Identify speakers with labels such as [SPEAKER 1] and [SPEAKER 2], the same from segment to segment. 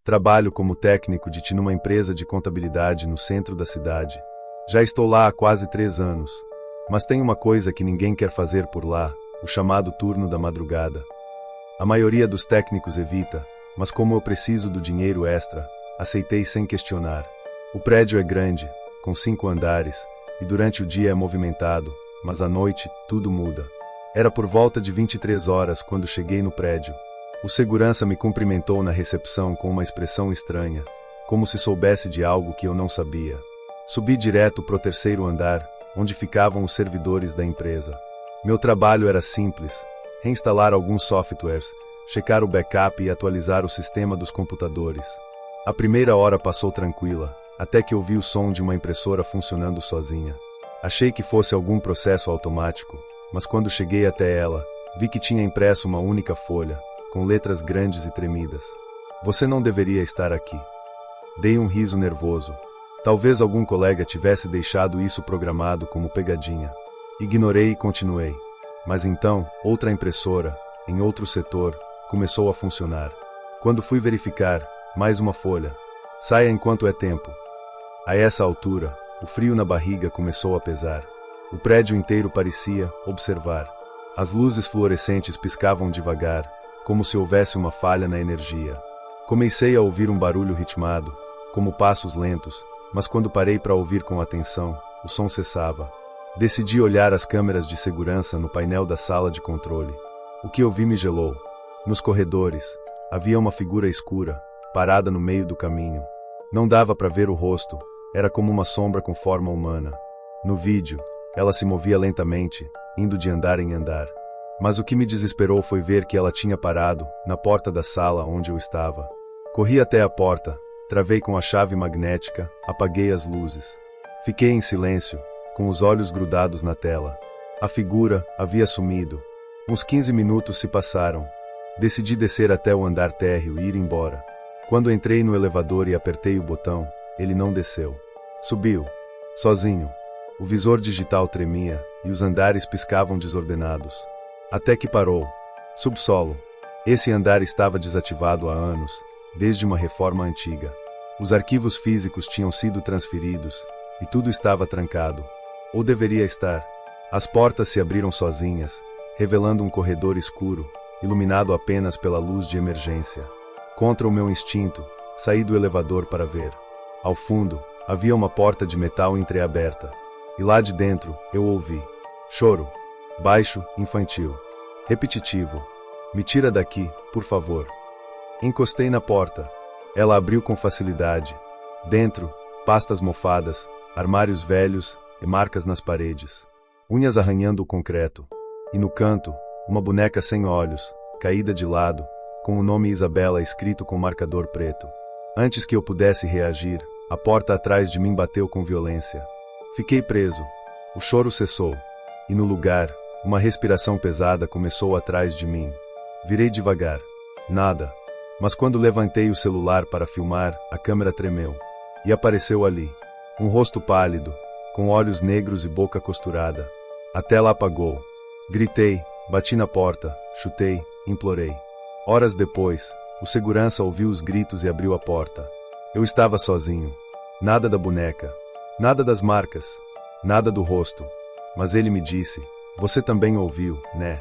[SPEAKER 1] Trabalho como técnico de TI numa empresa de contabilidade no centro da cidade. Já estou lá há quase 3 anos. Mas tem uma coisa que ninguém quer fazer por lá, o chamado turno da madrugada. A maioria dos técnicos evita, mas como eu preciso do dinheiro extra, aceitei sem questionar. O prédio é grande, com 5 andares, e durante o dia é movimentado, mas à noite tudo muda. Era por volta de 23 horas quando cheguei no prédio. O segurança me cumprimentou na recepção com uma expressão estranha, como se soubesse de algo que eu não sabia. Subi direto pro 3º andar, onde ficavam os servidores da empresa. Meu trabalho era simples: reinstalar alguns softwares, checar o backup e atualizar o sistema dos computadores. A primeira hora passou tranquila, até que ouvi o som de uma impressora funcionando sozinha. Achei que fosse algum processo automático, mas quando cheguei até ela, vi que tinha impresso uma única folha, com letras grandes e tremidas. Você não deveria estar aqui. Dei um riso nervoso. Talvez algum colega tivesse deixado isso programado como pegadinha. Ignorei e continuei. Mas então, outra impressora, em outro setor, começou a funcionar. Quando fui verificar, mais uma folha. Saia enquanto é tempo. A essa altura, o frio na barriga começou a pesar. O prédio inteiro parecia observar. As luzes fluorescentes piscavam devagar, como se houvesse uma falha na energia. Comecei a ouvir um barulho ritmado, como passos lentos, mas quando parei para ouvir com atenção, o som cessava. Decidi olhar as câmeras de segurança no painel da sala de controle. O que eu vi me gelou. Nos corredores, havia uma figura escura, parada no meio do caminho. Não dava para ver o rosto, era como uma sombra com forma humana. No vídeo, ela se movia lentamente, indo de andar em andar. Mas o que me desesperou foi ver que ela tinha parado, na porta da sala onde eu estava. Corri até a porta, travei com a chave magnética, apaguei as luzes. Fiquei em silêncio, com os olhos grudados na tela. A figura havia sumido. Uns 15 minutos se passaram. Decidi descer até o andar térreo e ir embora. Quando entrei no elevador e apertei o botão, ele não desceu. Subiu. Sozinho. O visor digital tremia, e os andares piscavam desordenados. Até que parou. Subsolo. Esse andar estava desativado há anos, desde uma reforma antiga. Os arquivos físicos tinham sido transferidos, e tudo estava trancado. Ou deveria estar. As portas se abriram sozinhas, revelando um corredor escuro, iluminado apenas pela luz de emergência. Contra o meu instinto, saí do elevador para ver. Ao fundo, havia uma porta de metal entreaberta. E lá de dentro, eu ouvi choro. Baixo, infantil. Repetitivo. Me tira daqui, por favor. Encostei na porta. Ela abriu com facilidade. Dentro, pastas mofadas, armários velhos e marcas nas paredes. Unhas arranhando o concreto. E no canto, uma boneca sem olhos, caída de lado, com o nome Isabela escrito com marcador preto. Antes que eu pudesse reagir, a porta atrás de mim bateu com violência. Fiquei preso. O choro cessou. E no lugar, uma respiração pesada começou atrás de mim. Virei devagar. Nada. Mas quando levantei o celular para filmar, a câmera tremeu. E apareceu ali. Um rosto pálido, com olhos negros e boca costurada. A tela apagou. Gritei, bati na porta, chutei, implorei. Horas depois, o segurança ouviu os gritos e abriu a porta. Eu estava sozinho. Nada da boneca. Nada das marcas. Nada do rosto. Mas ele me disse: "Você também ouviu, né?"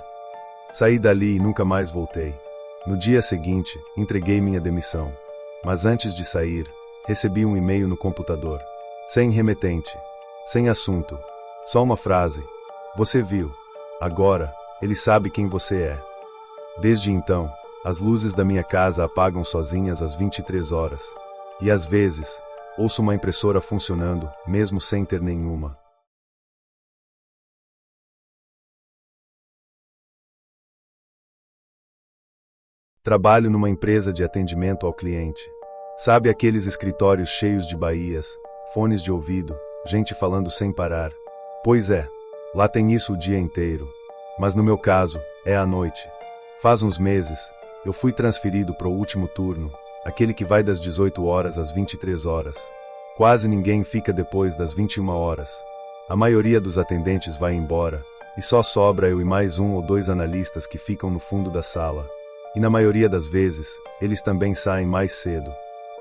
[SPEAKER 1] Saí dali e nunca mais voltei. No dia seguinte, entreguei minha demissão. Mas antes de sair, recebi um e-mail no computador. Sem remetente. Sem assunto. Só uma frase. "Você viu. Agora, ele sabe quem você é." Desde então, as luzes da minha casa apagam sozinhas às 23 horas. E às vezes, ouço uma impressora funcionando, mesmo sem ter nenhuma. Trabalho numa empresa de atendimento ao cliente. Sabe aqueles escritórios cheios de baías, fones de ouvido, gente falando sem parar? Pois é, lá tem isso o dia inteiro. Mas no meu caso, é à noite. Faz uns meses, eu fui transferido para o último turno, aquele que vai das 18 horas às 23 horas. Quase ninguém fica depois das 21 horas. A maioria dos atendentes vai embora, e só sobra eu e mais 1 ou 2 analistas que ficam no fundo da sala. E na maioria das vezes, eles também saem mais cedo.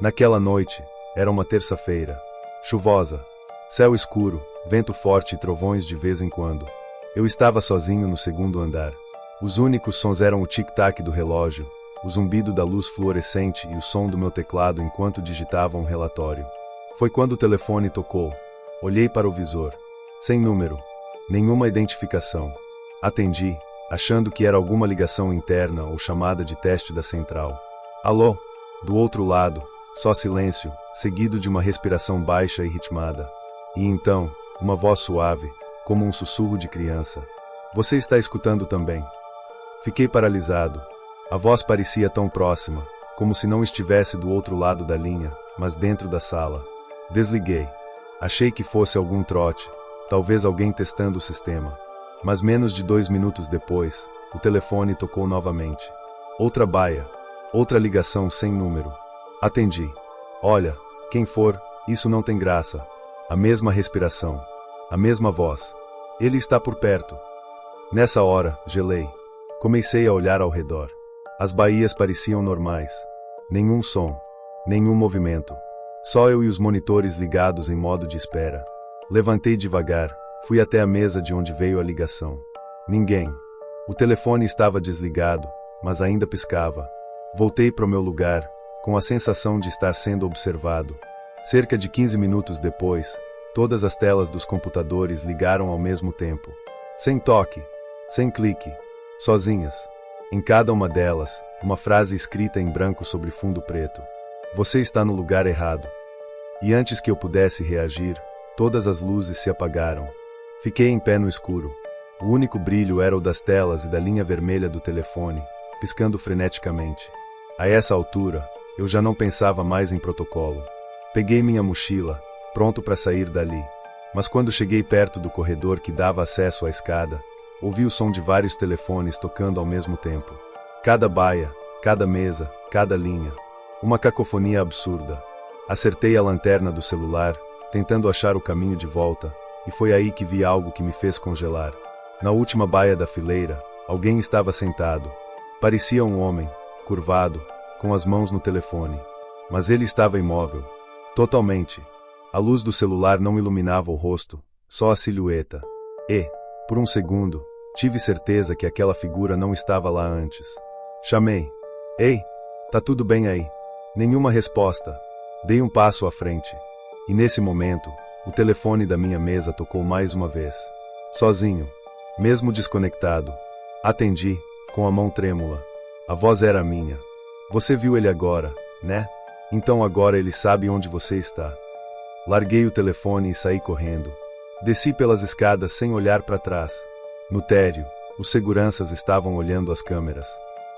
[SPEAKER 1] Naquela noite, era uma terça-feira, chuvosa, céu escuro, vento forte e trovões de vez em quando. Eu estava sozinho no segundo andar. Os únicos sons eram o tic-tac do relógio, o zumbido da luz fluorescente e o som do meu teclado enquanto digitava um relatório. Foi quando o telefone tocou. Olhei para o visor. Sem número. Nenhuma identificação. Atendi, achando que era alguma ligação interna ou chamada de teste da central. Alô? Do outro lado, só silêncio, seguido de uma respiração baixa e ritmada. E então, uma voz suave, como um sussurro de criança. Você está escutando também? Fiquei paralisado. A voz parecia tão próxima, como se não estivesse do outro lado da linha, mas dentro da sala. Desliguei. Achei que fosse algum trote, talvez alguém testando o sistema. Mas menos de 2 minutos depois, o telefone tocou novamente. Outra baia. Outra ligação sem número. Atendi. Olha, quem for, isso não tem graça. A mesma respiração. A mesma voz. Ele está por perto. Nessa hora, gelei. Comecei a olhar ao redor. As baías pareciam normais. Nenhum som. Nenhum movimento. Só eu e os monitores ligados em modo de espera. Levantei devagar, fui até a mesa de onde veio a ligação. Ninguém. O telefone estava desligado, mas ainda piscava. Voltei para o meu lugar, com a sensação de estar sendo observado. Cerca de 15 minutos depois, todas as telas dos computadores ligaram ao mesmo tempo. Sem toque, sem clique, sozinhas. Em cada uma delas, uma frase escrita em branco sobre fundo preto. Você está no lugar errado. E antes que eu pudesse reagir, todas as luzes se apagaram. Fiquei em pé no escuro. O único brilho era o das telas e da linha vermelha do telefone, piscando freneticamente. A essa altura, eu já não pensava mais em protocolo. Peguei minha mochila, pronto para sair dali. Mas quando cheguei perto do corredor que dava acesso à escada, ouvi o som de vários telefones tocando ao mesmo tempo. Cada baia, cada mesa, cada linha. Uma cacofonia absurda. Acertei a lanterna do celular, tentando achar o caminho de volta, e foi aí que vi algo que me fez congelar. Na última baia da fileira, alguém estava sentado. Parecia um homem, curvado, com as mãos no telefone. Mas ele estava imóvel. Totalmente. A luz do celular não iluminava o rosto, só a silhueta. E, por um segundo, tive certeza que aquela figura não estava lá antes. Chamei. Ei, tá tudo bem aí? Nenhuma resposta. Dei um passo à frente. E nesse momento, o telefone da minha mesa tocou mais uma vez. Sozinho. Mesmo desconectado. Atendi, com a mão trêmula. A voz era minha. Você viu ele agora, né? Então agora ele sabe onde você está. Larguei o telefone e saí correndo. Desci pelas escadas sem olhar para trás. No térreo, os seguranças estavam olhando as câmeras.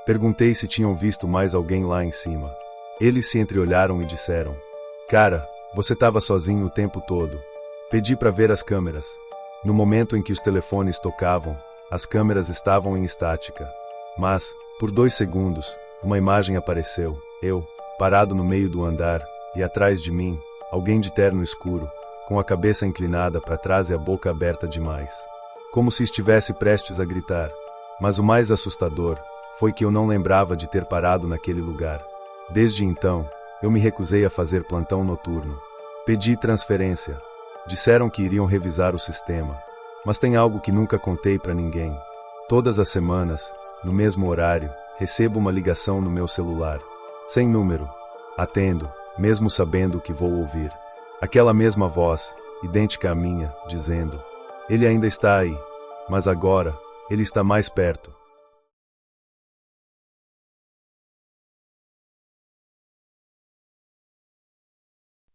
[SPEAKER 1] Perguntei se tinham visto mais alguém lá em cima. Eles se entreolharam e disseram: Cara, você estava sozinho o tempo todo. Pedi para ver as câmeras. No momento em que os telefones tocavam, as câmeras estavam em estática. Mas, por 2 segundos, uma imagem apareceu, eu, parado no meio do andar, e atrás de mim, alguém de terno escuro, com a cabeça inclinada para trás e a boca aberta demais. Como se estivesse prestes a gritar. Mas o mais assustador foi que eu não lembrava de ter parado naquele lugar. Desde então, eu me recusei a fazer plantão noturno. Pedi transferência. Disseram que iriam revisar o sistema. Mas tem algo que nunca contei para ninguém. Todas as semanas, no mesmo horário, recebo uma ligação no meu celular. Sem número. Atendo, mesmo sabendo o que vou ouvir. Aquela mesma voz, idêntica à minha, dizendo: Ele ainda está aí. Mas agora, ele está mais perto.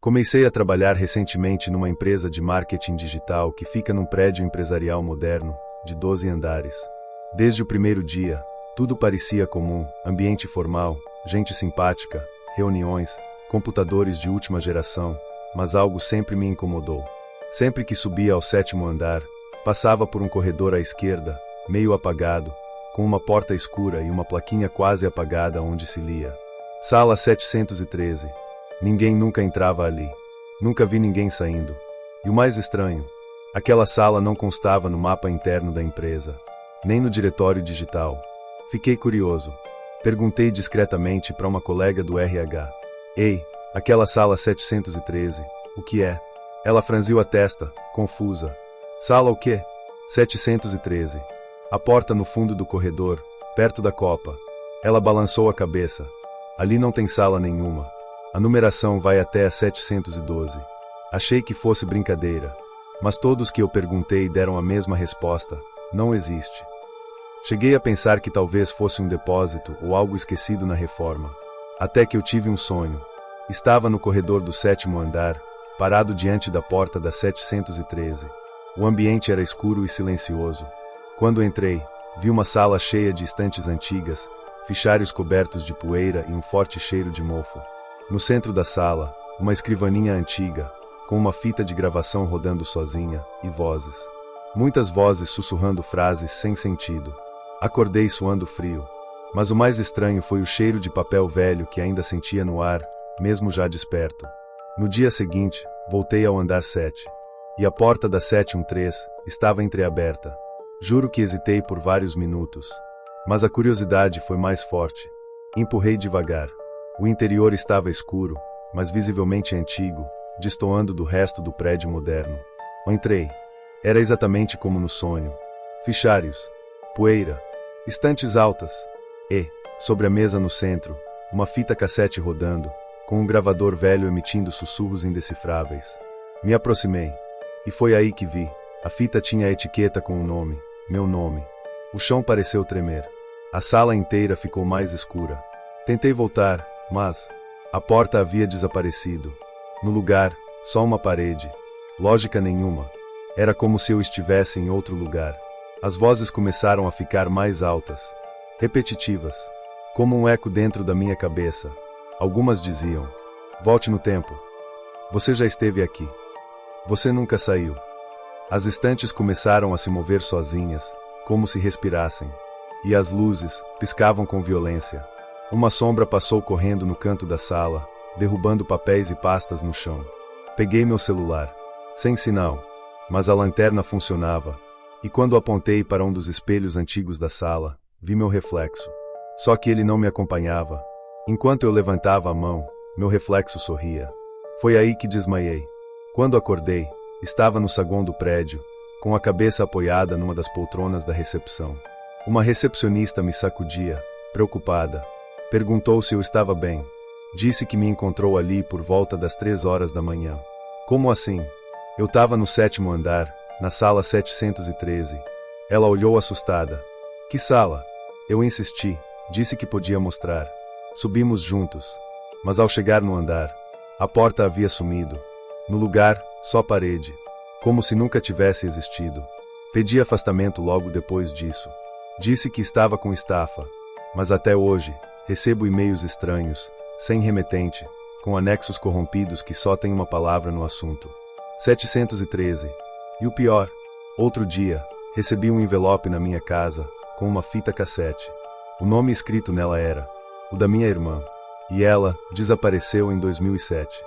[SPEAKER 1] Comecei a trabalhar recentemente numa empresa de marketing digital que fica num prédio empresarial moderno, de 12 andares. Desde o primeiro dia, tudo parecia comum, ambiente formal, gente simpática, reuniões, computadores de última geração, mas algo sempre me incomodou. Sempre que subia ao 7º andar, passava por um corredor à esquerda, meio apagado, com uma porta escura e uma plaquinha quase apagada onde se lia: Sala 713. Ninguém nunca entrava ali. Nunca vi ninguém saindo. E o mais estranho, aquela sala não constava no mapa interno da empresa, nem no diretório digital. Fiquei curioso. Perguntei discretamente para uma colega do RH: Ei, Aquela sala 713, o que é? Ela franziu a testa, confusa. Sala o quê? 713. A porta no fundo do corredor, perto da copa. Ela balançou a cabeça. Ali não tem sala nenhuma. A numeração vai até a 712. Achei que fosse brincadeira. Mas todos que eu perguntei deram a mesma resposta: não existe. Cheguei a pensar que talvez fosse um depósito ou algo esquecido na reforma. Até que eu tive um sonho. Estava no corredor do 7º andar, parado diante da porta da 713. O ambiente era escuro e silencioso. Quando entrei, vi uma sala cheia de estantes antigas, fichários cobertos de poeira e um forte cheiro de mofo. No centro da sala, uma escrivaninha antiga, com uma fita de gravação rodando sozinha, e vozes. Muitas vozes sussurrando frases sem sentido. Acordei suando frio. Mas o mais estranho foi o cheiro de papel velho que ainda sentia no ar, mesmo já desperto. No dia seguinte, voltei ao andar 7. E a porta da 713 estava entreaberta. Juro que hesitei por vários minutos. Mas a curiosidade foi mais forte. Empurrei devagar. O interior estava escuro, mas visivelmente antigo, destoando do resto do prédio moderno. Entrei. Era exatamente como no sonho. Fichários, poeira, estantes altas e, sobre a mesa no centro, uma fita cassete rodando, com um gravador velho emitindo sussurros indecifráveis. Me aproximei. E foi aí que vi. A fita tinha a etiqueta com o nome, meu nome. O chão pareceu tremer. A sala inteira ficou mais escura. Tentei voltar, mas a porta havia desaparecido. No lugar, só uma parede. Lógica nenhuma. Era como se eu estivesse em outro lugar. As vozes começaram a ficar mais altas, repetitivas, como um eco dentro da minha cabeça. Algumas diziam: volte no tempo. Você já esteve aqui. Você nunca saiu. As estantes começaram a se mover sozinhas, como se respirassem. E as luzes piscavam com violência. Uma sombra passou correndo no canto da sala, derrubando papéis e pastas no chão. Peguei meu celular. Sem sinal. Mas a lanterna funcionava. E quando apontei para um dos espelhos antigos da sala, vi meu reflexo. Só que ele não me acompanhava. Enquanto eu levantava a mão, meu reflexo sorria. Foi aí que desmaiei. Quando acordei, estava no saguão do prédio, com a cabeça apoiada numa das poltronas da recepção. Uma recepcionista me sacudia, preocupada. Perguntou se eu estava bem. Disse que me encontrou ali por volta das 3 horas da manhã. Como assim? Eu estava no 7º andar, na sala 713. Ela olhou assustada. Que sala? Eu insisti, disse que podia mostrar. Subimos juntos. Mas ao chegar no andar, a porta havia sumido. No lugar, só parede. Como se nunca tivesse existido. Pedi afastamento logo depois disso. Disse que estava com estafa. Mas até hoje, recebo e-mails estranhos, sem remetente, com anexos corrompidos que só têm uma palavra no assunto. 713. E o pior, outro dia, recebi um envelope na minha casa, com uma fita cassete. O nome escrito nela era o da minha irmã. E ela desapareceu em 2007.